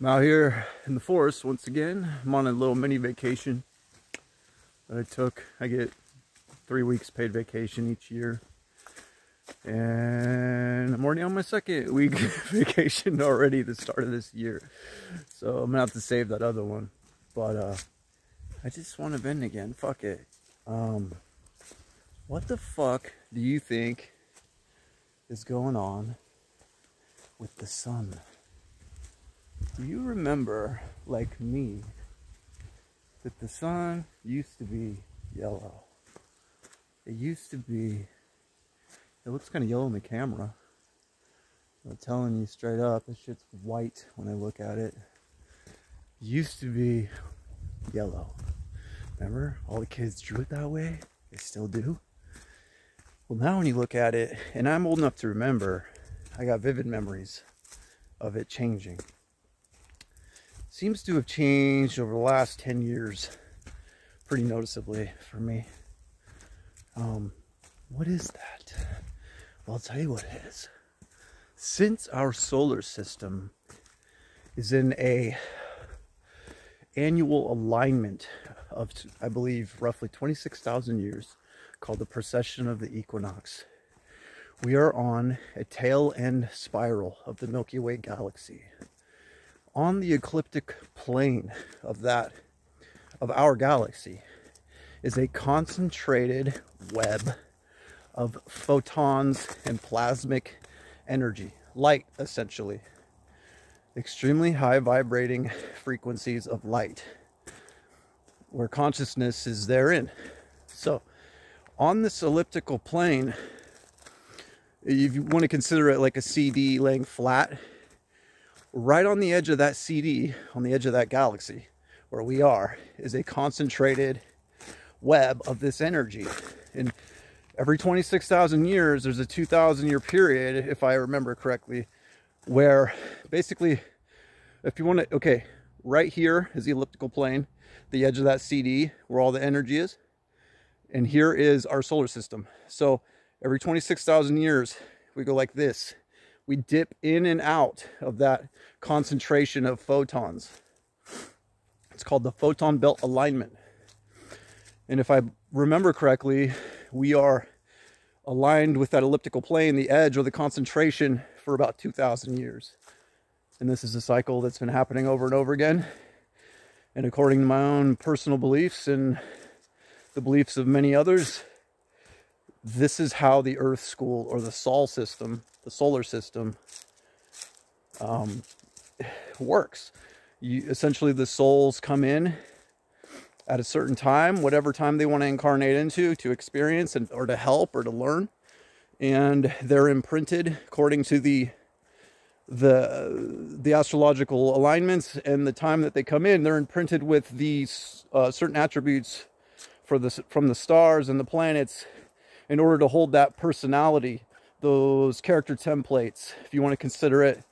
I'm out here in the forest once again. I'm on a little mini vacation that I took. I get 3 weeks paid vacation each year. And I'm already on my second week vacation already the start of this year. So I'm gonna have to save that other one. But I just want to vent again. Fuck it. What the fuck do you think is going on with the sun? Do you remember, like me, that the sun used to be yellow? It used to be, it looks kind of yellow in the camera. I'm telling you straight up, this shit's white when I look at it. It used to be yellow. Remember? All the kids drew it that way. They still do. Well, now when you look at it, and I'm old enough to remember, I got vivid memories of it changing. Seems to have changed over the last 10 years pretty noticeably for me. What is that? Well, I'll tell you what it is. Since our solar system is in a annual alignment of, I believe, roughly 26,000 years, called the precession of the equinox, we are on a tail end spiral of the Milky Way galaxy. On the ecliptic plane of our galaxy is a concentrated web of photons and plasmic energy, light essentially, extremely high vibrating frequencies of light, where consciousness is therein. So on this elliptical plane, if you want to consider it like a CD laying flat, right on the edge of that CD, on the edge of that galaxy where we are, is a concentrated web of this energy. And every 26,000 years, there's a 2,000 year period, if I remember correctly, where basically, if you want to, okay, right here is the elliptical plane, the edge of that CD where all the energy is. And here is our solar system. So every 26,000 years, we go like this. We dip in and out of that concentration of photons. It's called the photon belt alignment. And if I remember correctly, we are aligned with that elliptical plane, the edge or the concentration, for about 2,000 years. And this is a cycle that's been happening over and over again. And according to my own personal beliefs and the beliefs of many others, this is how the Earth school, or the Sol system, the solar system, works. Essentially, the souls come in at a certain time, whatever time they want to incarnate into, to experience or to help or to learn, and they're imprinted according to the astrological alignments and the time that they come in. They're imprinted with these certain attributes from the stars and the planets, in order to hold that personality, those character templates. If you want to consider it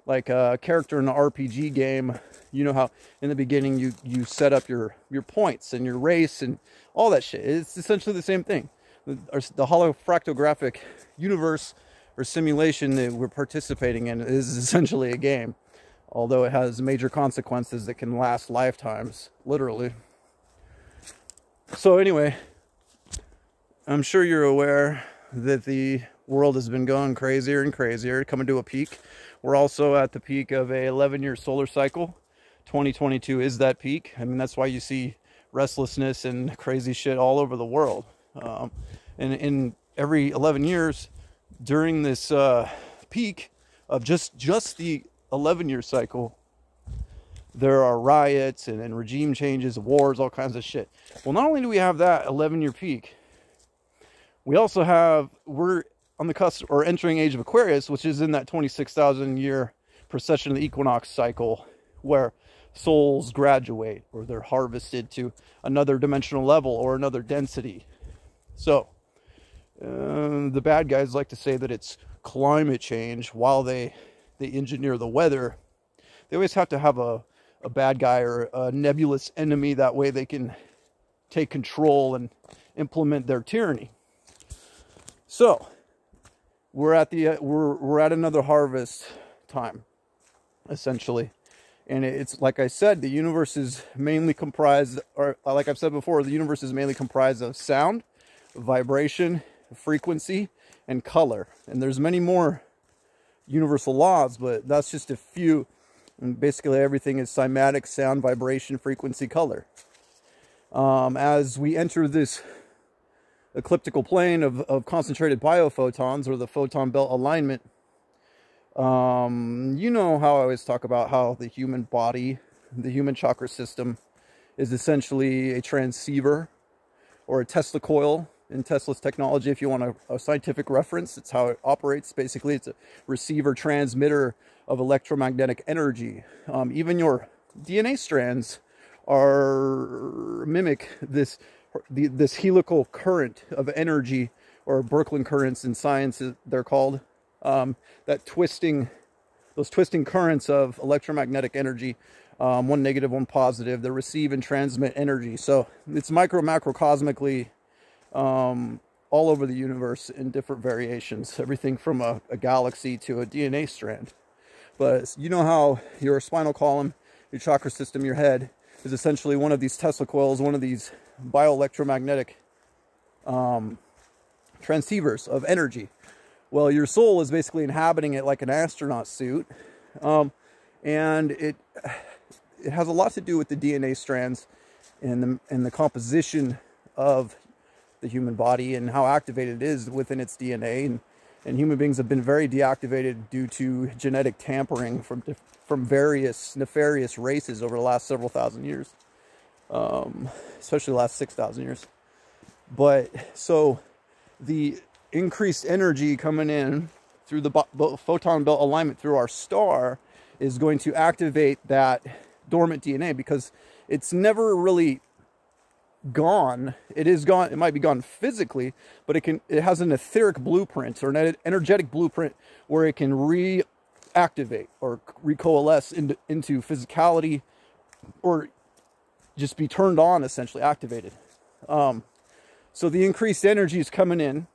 like a character in an RPG game, you know how in the beginning you set up your points and your race and all that shit. It's essentially the same thing. The holofractographic universe or simulation that we're participating in is essentially a game, although it has major consequences that can last lifetimes, literally. So anyway, I'm sure you're aware that the world has been going crazier and crazier, coming to a peak. We're also at the peak of a 11-year solar cycle. 2022 is that peak. I mean, that's why you see restlessness and crazy shit all over the world. And in every 11 years, during this peak of just the 11-year cycle, there are riots and regime changes, wars, all kinds of shit. Well, not only do we have that 11-year peak, we also have, we're on the cusp or entering age of Aquarius, which is in that 26,000 year precession of the equinox cycle, where souls graduate or they're harvested to another dimensional level or another density. So the bad guys like to say that it's climate change while they engineer the weather. They always have to have a bad guy or a nebulous enemy. That way they can take control and implement their tyranny. So we're at another harvest time, essentially, And it's like I said, the universe is mainly comprised, or like I've said before, the universe is mainly comprised of sound, vibration, frequency, and color. And there's many more universal laws, but that's just a few. And basically everything is cymatic, sound, vibration, frequency, color. As we enter this ecliptical plane of concentrated biophotons, or the photon belt alignment, you know how I always talk about how the human body, the human chakra system, is essentially a transceiver or a Tesla coil in Tesla's technology. If you want a scientific reference, it's how it operates. Basically, it's a receiver transmitter of electromagnetic energy. Even your DNA strands mimic this helical current of energy, or Birkeland currents in science they're called. Those twisting currents of electromagnetic energy, one negative, one positive, that receive and transmit energy. So it's macrocosmically all over the universe in different variations, everything from a galaxy to a DNA strand. But you know how your spinal column, your chakra system, your head is essentially one of these Tesla coils, one of these bioelectromagnetic transceivers of energy. Well, your soul is basically inhabiting it like an astronaut suit, and it has a lot to do with the DNA strands and the composition of the human body and how activated it is within its DNA. And human beings have been very deactivated due to genetic tampering from various nefarious races over the last several thousand years, especially the last 6,000 years. But so the increased energy coming in through the photon belt alignment through our star is going to activate that dormant DNA, because it's never really gone. It is gone. It might be gone physically, but it has an etheric blueprint, or an energetic blueprint, where it can reactivate or recoalesce into physicality, or just be turned on, essentially activated. So the increased energy is coming in,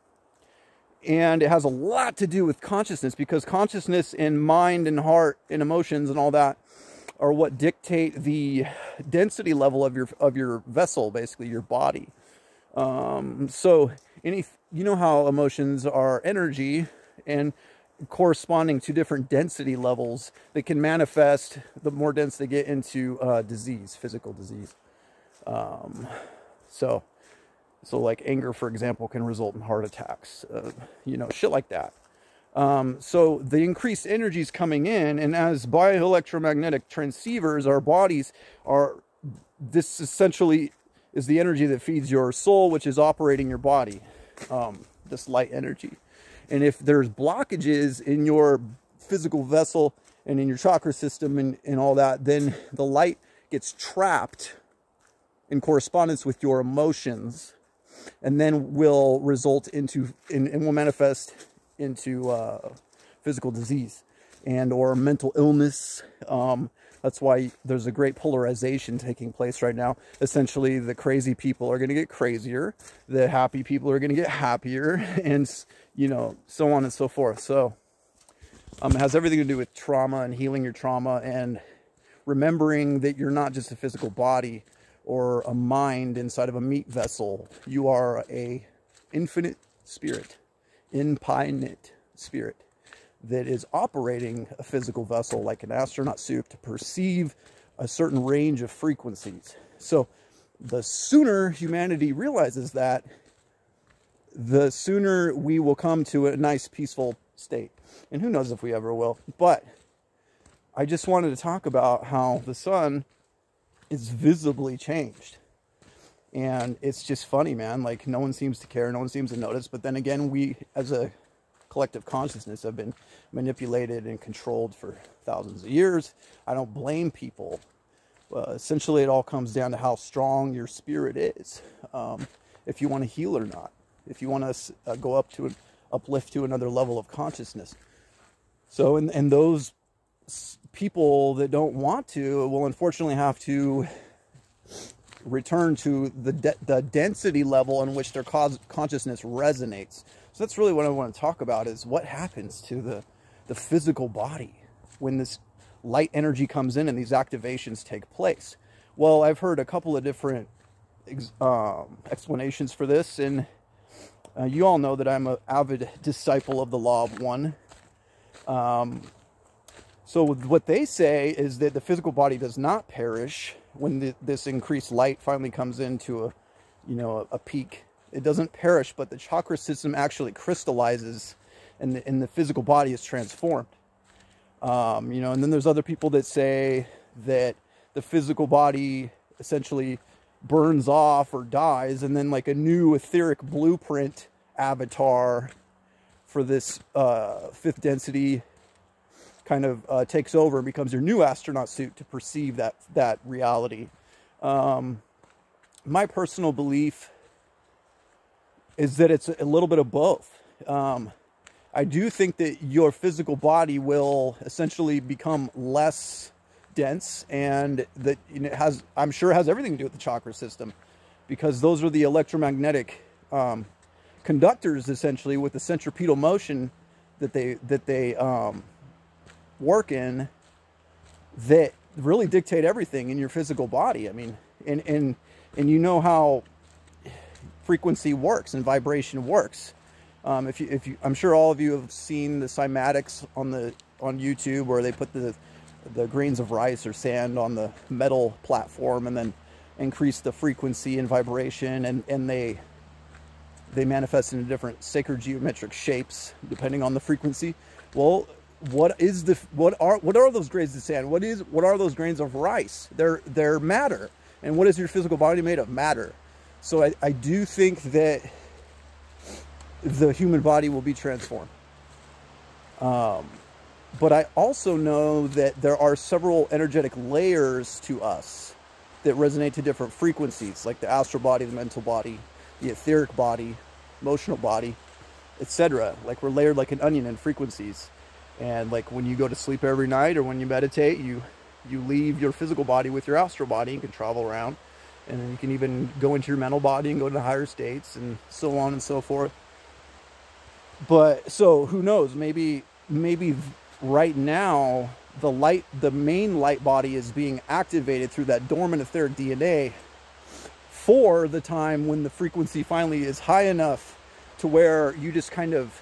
and it has a lot to do with consciousness, because consciousness and mind and heart and emotions and all that are what dictate the density level of your vessel, basically your body. So you know how emotions are energy, and corresponding to different density levels, they can manifest. The more dense they get into disease, physical disease. So like anger, for example, can result in heart attacks, you know, shit like that. So the increased energy is coming in, and as bioelectromagnetic transceivers, our bodies this essentially is the energy that feeds your soul, which is operating your body, this light energy. And if there's blockages in your physical vessel and in your chakra system and all that, then the light gets trapped in correspondence with your emotions, and then will result into, and will manifest into physical disease and or mental illness. That's why there's a great polarization taking place right now. Essentially, the crazy people are going to get crazier, the happy people are going to get happier, and you know, so on and so forth. So it has everything to do with trauma and healing your trauma, and remembering that you're not just a physical body or a mind inside of a meat vessel. You are a infinite spirit, infinite spirit, that is operating a physical vessel like an astronaut suit to perceive a certain range of frequencies. So the sooner humanity realizes that, the sooner we will come to a nice peaceful state. And who knows if we ever will. But I just wanted to talk about how the sun is visibly changed. And it's just funny, man. Like, no one seems to care, no one seems to notice. But then again, we as a collective consciousness have been manipulated and controlled for thousands of years. I don't blame people. Essentially, it all comes down to how strong your spirit is. If you want to heal or not. If you want to go up to uplift to another level of consciousness. So, and those people that don't want to will unfortunately have to return to the density level in which their consciousness resonates. So that's really what I want to talk about, is what happens to the physical body when this light energy comes in and these activations take place. Well, I've heard a couple of different explanations for this, and you all know that I'm an avid disciple of the law of one. So what they say is that the physical body does not perish when this increased light finally comes into a peak. It doesn't perish, but the chakra system actually crystallizes, and the physical body is transformed. And then there's other people that say that the physical body essentially burns off or dies, and then like a new etheric blueprint avatar for this fifth density kind of takes over and becomes your new astronaut suit to perceive that reality. My personal belief is that it's a little bit of both. I do think that your physical body will essentially become less dense, and that I'm sure it has everything to do with the chakra system, because those are the electromagnetic conductors, essentially, with the centripetal motion that they work in, that really dictate everything in your physical body. I mean, and you know how frequency works and vibration works. If you, I'm sure all of you have seen the cymatics on YouTube, where they put the grains of rice or sand on the metal platform and then increase the frequency and vibration, and they manifest into different sacred geometric shapes depending on the frequency. Well, what are those grains of sand? What are those grains of rice? They're matter. And what is your physical body made of? Matter. So I do think that the human body will be transformed. But I also know that there are several energetic layers to us that resonate to different frequencies, like the astral body, the mental body, the etheric body, emotional body, etc. Like we're layered like an onion in frequencies. And like when you go to sleep every night, or when you meditate, you leave your physical body with your astral body. You can travel around, and then you can even go into your mental body and go to higher states, and so on and so forth. But so who knows, maybe right now the main light body is being activated through that dormant etheric DNA for the time when the frequency finally is high enough to where you just kind of,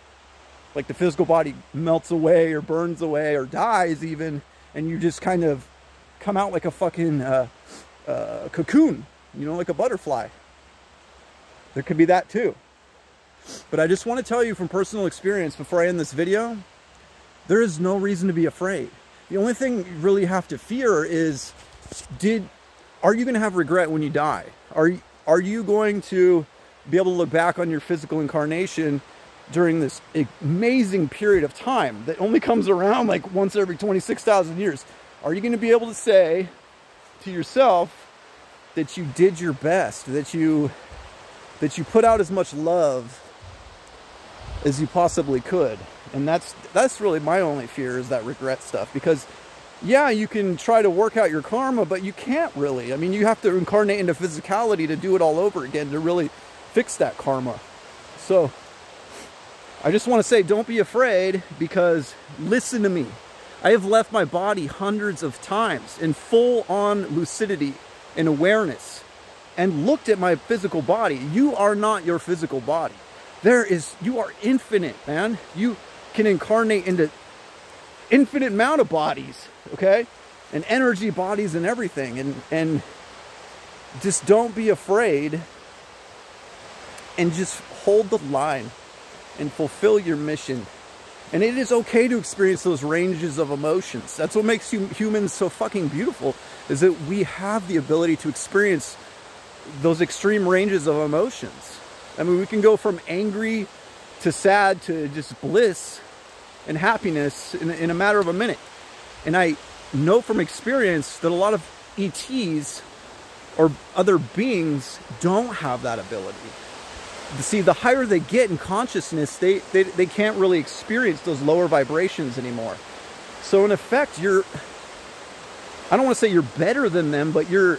like, the physical body melts away or burns away or dies even, and you just kind of come out like a fucking cocoon, like a butterfly. There could be that too. But I just want to tell you from personal experience before I end this video, there is no reason to be afraid. The only thing you really have to fear is, are you going to have regret when you die? Are you going to be able to look back on your physical incarnation during this amazing period of time that only comes around like once every 26,000 years? Are you going to be able to say to yourself that you did your best, that you put out as much love as you possibly could? And that's really my only fear, is that regret stuff. Because yeah, you can try to work out your karma, but you can't really. I mean, you have to incarnate into physicality to do it all over again, to really fix that karma. So I just want to say, don't be afraid, because listen to me. I have left my body hundreds of times in full-on lucidity and awareness and looked at my physical body. You are not your physical body. You are infinite, man. You can incarnate into infinite amount of bodies, okay? And energy bodies and everything. And just don't be afraid, and just hold the line and fulfill your mission. And it is okay to experience those ranges of emotions. That's what makes humans so fucking beautiful, is that we have the ability to experience those extreme ranges of emotions. I mean, we can go from angry to sad to just bliss and happiness in a matter of a minute. And I know from experience that a lot of ETs or other beings don't have that ability. See, the higher they get in consciousness, they can't really experience those lower vibrations anymore. So in effect, I don't want to say you're better than them, but you're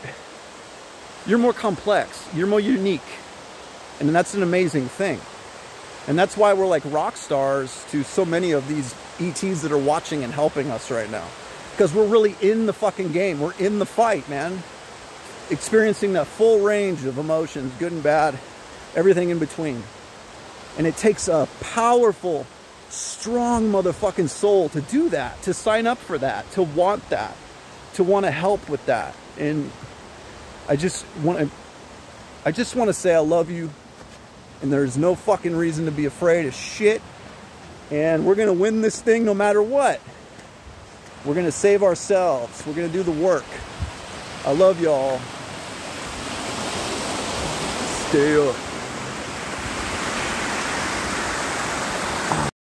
more complex, you're more unique. And that's an amazing thing. And that's why we're like rock stars to so many of these ETs that are watching and helping us right now. because we're really in the fucking game. We're in the fight, man. Experiencing that full range of emotions, good and bad, everything in between. And it takes a powerful, strong motherfucking soul to do that, to sign up for that, to want to help with that. And I just want to say I love you, and there's no fucking reason to be afraid of shit. And we're gonna win this thing no matter what. We're gonna save ourselves. We're gonna do the work. I love y'all. Stay up.